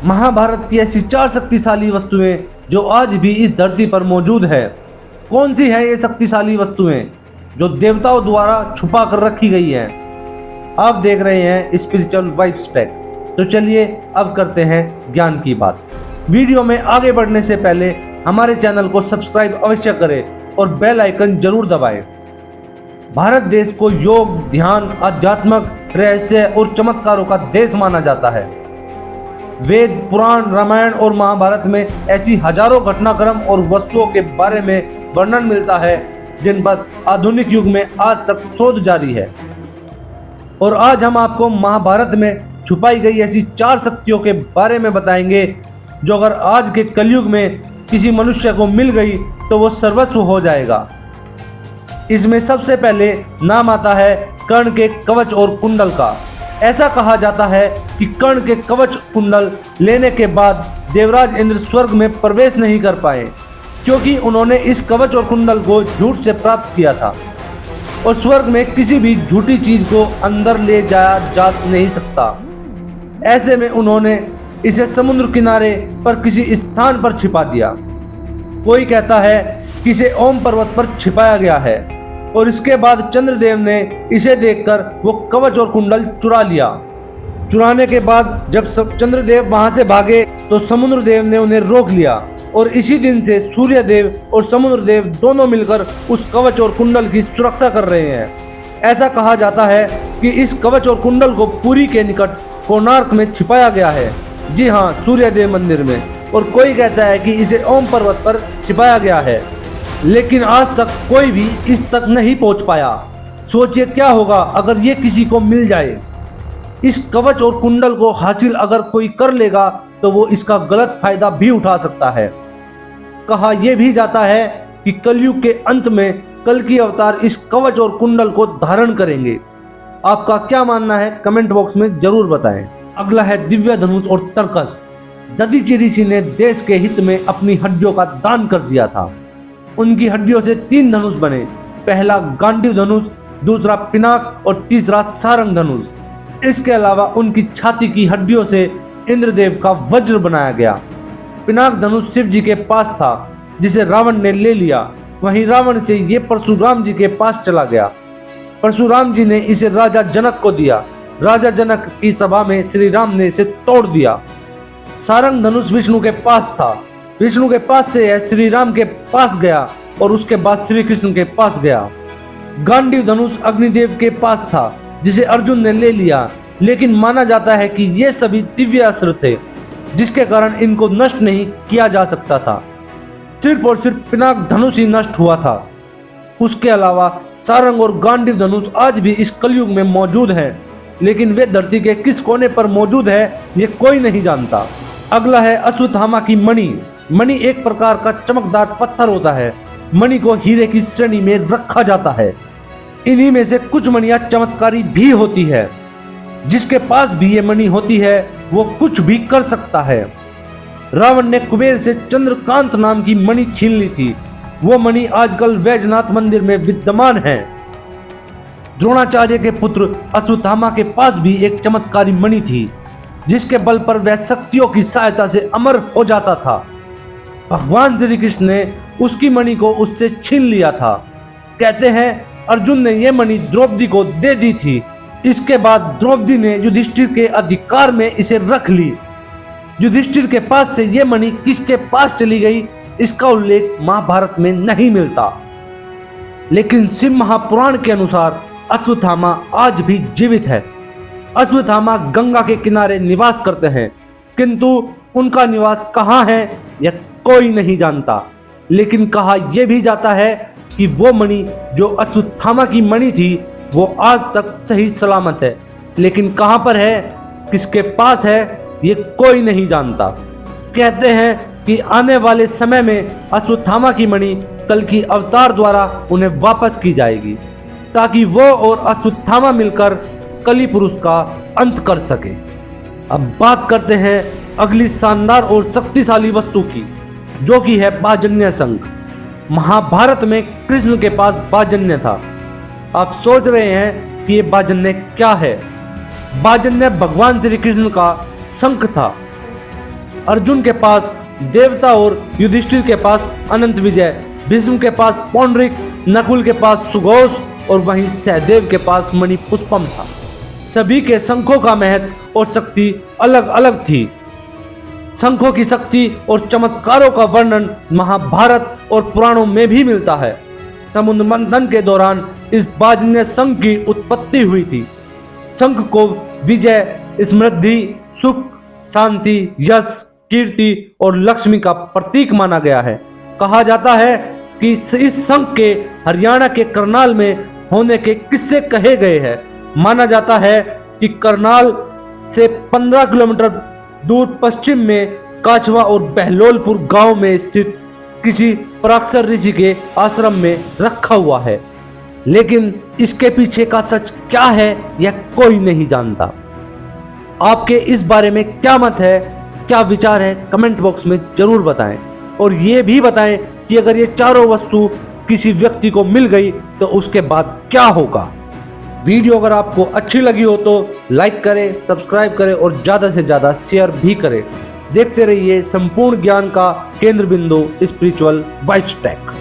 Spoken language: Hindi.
महाभारत की ऐसी 4 शक्तिशाली वस्तुएं जो आज भी इस धरती पर मौजूद है। कौन सी है ये शक्तिशाली वस्तुएं जो देवताओं द्वारा छुपा कर रखी गई हैं? आप देख रहे हैं स्पिरिचुअल वाइब्स टेक। तो चलिए अब करते हैं ज्ञान की बात। वीडियो में आगे बढ़ने से पहले हमारे चैनल को सब्सक्राइब अवश्य करें और बेल आइकन जरूर दबाएं। भारत देश को योग, ध्यान, आध्यात्मिक, रहस्य और चमत्कारों का देश माना जाता है। वेद, पुराण, रामायण और महाभारत में ऐसी हजारों घटनाक्रम और वस्तुओं के बारे में वर्णन मिलता है जिन पर आधुनिक युग में आज तक शोध जारी है। और आज हम आपको महाभारत में छुपाई गई ऐसी 4 शक्तियों के बारे में बताएंगे जो अगर आज के कलयुग में किसी मनुष्य को मिल गई तो वो सर्वस्व हो जाएगा। इसमें सबसे पहले नाम आता है कर्ण के कवच और कुंडल का। ऐसा कहा जाता है कि कर्ण के कवच कुंडल लेने के बाद देवराज इंद्र स्वर्ग में प्रवेश नहीं कर पाए, क्योंकि उन्होंने इस कवच और कुंडल को झूठ से प्राप्त किया था और स्वर्ग में किसी भी झूठी चीज को अंदर ले जाया जा नहीं सकता। ऐसे में उन्होंने इसे समुद्र किनारे पर किसी स्थान पर छिपा दिया। कोई कहता है कि इसे ओम पर्वत पर छिपाया गया है और इसके बाद चंद्रदेव ने इसे देखकर वो कवच और कुंडल चुरा लिया। चुराने के बाद जब चंद्रदेव वहां से भागे तो समुद्रदेव ने उन्हें रोक लिया और इसी दिन से सूर्यदेव और समुद्रदेव दोनों मिलकर उस कवच और कुंडल की सुरक्षा कर रहे हैं। ऐसा कहा जाता है कि इस कवच और कुंडल को पुरी के निकट कोणार्क में छिपाया गया है। जी हाँ, सूर्यदेव मंदिर में। और कोई कहता है कि इसे ओम पर्वत पर छिपाया गया है, लेकिन आज तक कोई भी इस तक नहीं पहुंच पाया। सोचिए क्या होगा अगर ये किसी को मिल जाए। इस कवच और कुंडल को हासिल अगर कोई कर लेगा तो वो इसका गलत फायदा भी उठा सकता है। कहा यह भी जाता है कि कलयुग के अंत में कल की अवतार इस कवच और कुंडल को धारण करेंगे। आपका क्या मानना है कमेंट बॉक्स में जरूर बताएं। अगला है दिव्य धनुष और तर्कस। दधीचि ऋषि ने देश के हित में अपनी हड्डियों का दान कर दिया था। उनकी हड्डियों से 3 धनुष बने। पहला गांडीव धनुष, दूसरा पिनाक और तीसरा सारंग धनुष। इसके अलावा उनकी छाती की हड्डियों से इंद्रदेव का वज्र बनाया गया। पिनाक धनुष शिव जी के पास था जिसे रावण ने ले लिया। वहीं रावण से ये परशुराम जी के पास चला गया। परशुराम जी ने इसे राजा जनक को दिया। राजा जनक की सभा में श्री राम ने इसे तोड़ दिया। सारंग धनुष विष्णु के पास था। विष्णु के पास से यह श्री राम के पास गया और उसके बाद श्री कृष्ण के पास गया। गांडीव धनुष अग्निदेव के पास था जिसे अर्जुन ने ले लिया, लेकिन माना जाता है कि ये सभी दिव्य अस्त्र थे जिसके कारण इनको नष्ट नहीं किया जा सकता था। सिर्फ और सिर्फ पिनाक धनुष ही नष्ट हुआ था। उसके अलावा सारंग और गांडीव धनुष आज भी इस कलयुग में मौजूद हैं, लेकिन वे धरती के किस कोने पर मौजूद है ये कोई नहीं जानता। अगला है अश्वत्थामा की मणि। मणि एक प्रकार का चमकदार पत्थर होता है। मणि को हीरे की श्रेणी में रखा जाता है। इन्हीं में से कुछ मणियां चमत्कारी भी होती है। जिसके पास भी ये मणि होती है वो कुछ भी कर सकता है। रावण ने कुबेर से चंद्रकांत नाम की मणि छीन ली थी। वो मणि आजकल वैजनाथ मंदिर में विद्यमान है। द्रोणाचार्य के पुत्र अश्वत्थामा के पास भी एक चमत्कारी मणि थी जिसके बल पर वह शक्तियों की सहायता से अमर हो जाता था। भगवान श्री कृष्ण ने उसकी मणि को उससे छीन लिया था। कहते हैं अर्जुन ने यह मणि द्रौपदी को दे दी थी। इसके बाद द्रौपदी ने युधिष्ठिर के अधिकार में इसे रख ली। युधिष्ठिर के पास से यह मणि किसके पास चली गई इसका उल्लेख महाभारत में नहीं मिलता, लेकिन शिव महापुराण के अनुसार अश्वत्थामा आज भी जीवित है। अश्वत्थामा गंगा के किनारे निवास करते हैं, किंतु उनका निवास कहाँ है यह कोई नहीं जानता। लेकिन कहा यह भी जाता है कि वो मणि जो अश्वत्थामा की मणि थी वो आज तक सही सलामत है, लेकिन कहाँ पर है, किसके पास है ये कोई नहीं जानता। कहते हैं कि आने वाले समय में अश्वत्थामा की मणि कल की अवतार द्वारा उन्हें वापस की जाएगी ताकि वो और अश्वत्थामा मिलकर कली पुरुष का अंत कर सके। अब बात करते हैं अगली शानदार और शक्तिशाली वस्तु की, जो कि है पांचजन्य शंख। महाभारत में कृष्ण के पास पांचजन्य था। आप सोच रहे हैं कि ये पांचजन्य क्या है? पांचजन्य भगवान श्री कृष्ण का शंख था। अर्जुन के पास देवता और युधिष्ठिर के पास अनंत विजय, भीष्म के पास पौंड्रिक, नकुल के पास सुघोष और वहीं सहदेव के पास मणिपुष्पम था। सभी के शंखों का महत्व और शक्ति अलग अलग थी। शंखों की शक्ति और चमत्कारों का वर्णन महाभारत और पुराणों में भी मिलता है। समुद्र मंथन के दौरान इस बाजन्य शंख की उत्पत्ति हुई थी। शंख को विजय, समृद्धि, सुख, शांति, यश, कीर्ति और लक्ष्मी का प्रतीक माना गया है। कहा जाता है कि इस शंख के हरियाणा के करनाल में होने के किस्से कहे गए हैं। माना जाता है कि करनाल से 15 किलोमीटर दूर पश्चिम में काचवा और बहलोलपुर गांव में स्थित किसी पराक्षर ऋषि के आश्रम में रखा हुआ है, लेकिन इसके पीछे का सच क्या है यह कोई नहीं जानता। आपके इस बारे में क्या मत है, क्या विचार है, कमेंट बॉक्स में जरूर बताएं। और ये भी बताएं कि अगर ये चारों वस्तु किसी व्यक्ति को मिल गई तो उसके बाद क्या होगा। वीडियो अगर आपको अच्छी लगी हो तो लाइक करें, सब्सक्राइब करें और ज़्यादा से ज़्यादा शेयर भी करें। देखते रहिए संपूर्ण ज्ञान का केंद्र बिंदु स्पिरिचुअल वाइब्स टेक।